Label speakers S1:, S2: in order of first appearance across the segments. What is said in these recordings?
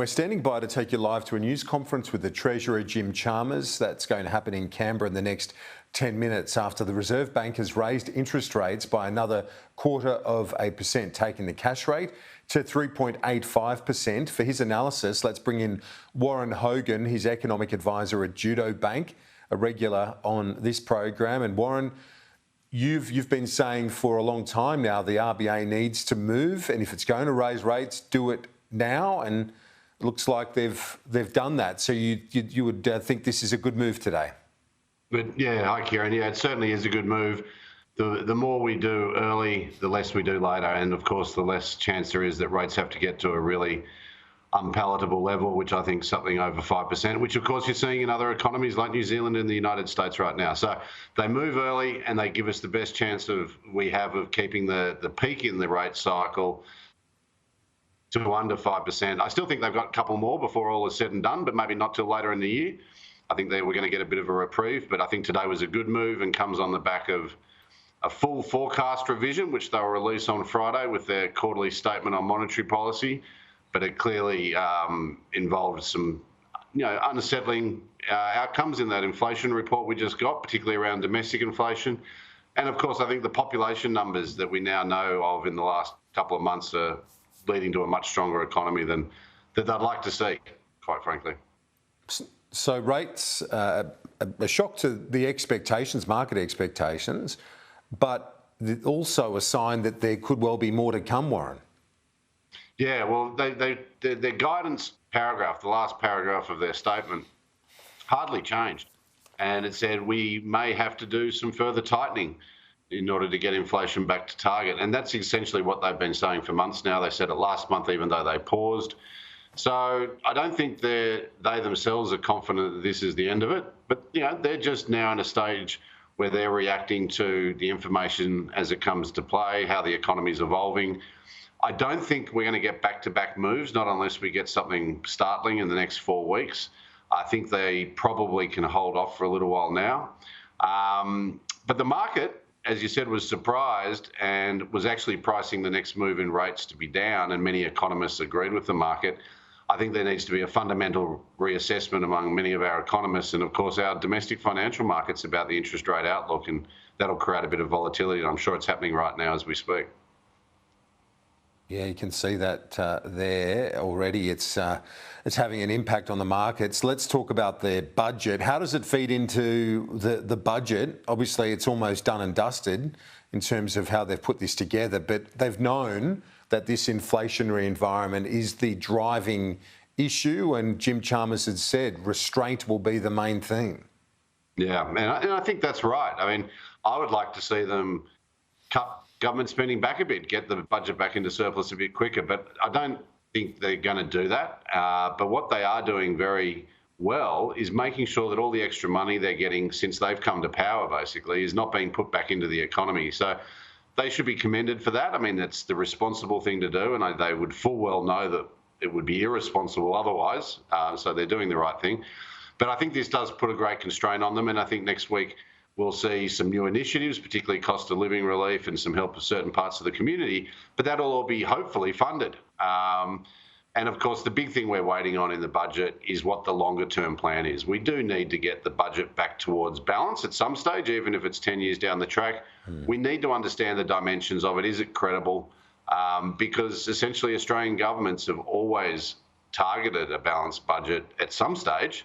S1: We're standing by to take you live to a news conference with the Treasurer, Jim Chalmers. That's going to happen in Canberra in the next 10 minutes after the Reserve Bank has raised interest rates by another 0.25%, taking the cash rate to 3.85%. For his analysis, let's bring in Warren Hogan, his economic advisor at Judo Bank, a regular on this program. And Warren, you've been saying for a long time now the RBA needs to move, and if it's going to raise rates, do it now. And it looks like they've done that. So you would think this is a good move today.
S2: But yeah, hi Kieran. Yeah, it certainly is a good move. The more we do early, the less we do later, and of course, the less chance there is that rates have to get to a really unpalatable level, which I think is something over 5%, which of course you're seeing in other economies like New Zealand and the United States right now. So they move early and they give us the best chance we have of keeping the peak in the rate cycle to under 5%. I still think they've got a couple more before all is said and done, but maybe not till later in the year. I think we're going to get a bit of a reprieve, but I think today was a good move and comes on the back of a full forecast revision, which they'll release on Friday with their quarterly statement on monetary policy. But it clearly involved some, unsettling outcomes in that inflation report we just got, particularly around domestic inflation. And of course, I think the population numbers that we now know of in the last couple of months are leading to a much stronger economy than that they'd like to see, quite frankly.
S1: So rates, a shock to the expectations, market expectations, but also a sign that there could well be more to come, Warren.
S2: Yeah, well, their guidance paragraph, the last paragraph of their statement, hardly changed. And it said we may have to do some further tightening in order to get inflation back to target. And that's essentially what they've been saying for months now. They said it last month, even though they paused. So I don't think they themselves are confident that this is the end of it. But, they're just now in a stage where they're reacting to the information as it comes to play, how the economy is evolving. I don't think we're going to get back-to-back moves, not unless we get something startling in the next 4 weeks. I think they probably can hold off for a little while now. But the market, as you said, was surprised and was actually pricing the next move in rates to be down, and many economists agreed with the market. I think there needs to be a fundamental reassessment among many of our economists and, of course, our domestic financial markets about the interest rate outlook, and that'll create a bit of volatility, and I'm sure it's happening right now as we speak.
S1: Yeah, you can see that there already. It's having an impact on the markets. Let's talk about their budget. How does it feed into the budget? Obviously, it's almost done and dusted in terms of how they've put this together, but they've known that this inflationary environment is the driving issue, and Jim Chalmers had said restraint will be the main thing.
S2: Yeah, and I think that's right. I mean, I would like to see them cut government spending back a bit, get the budget back into surplus a bit quicker, but I don't think they're going to do that. But what they are doing very well is making sure that all the extra money they're getting since they've come to power, basically, is not being put back into the economy. So they should be commended for that. I mean, that's the responsible thing to do, and they would full well know that it would be irresponsible otherwise. So they're doing the right thing. But I think this does put a great constraint on them, and I think next week we'll see some new initiatives, particularly cost of living relief and some help for certain parts of the community, but that'll all be hopefully funded. And of course, the big thing we're waiting on in the budget is what the longer term plan is. We do need to get the budget back towards balance at some stage, even if it's 10 years down the track. We need to understand the dimensions of it. Is it credible? Because essentially Australian governments have always targeted a balanced budget at some stage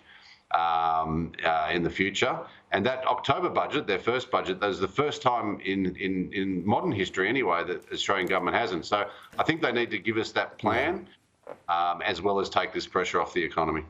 S2: in the future. And that October budget, their first budget, that was the first time in modern history anyway that the Australian government hasn't. So I think they need to give us that plan as well as take this pressure off the economy.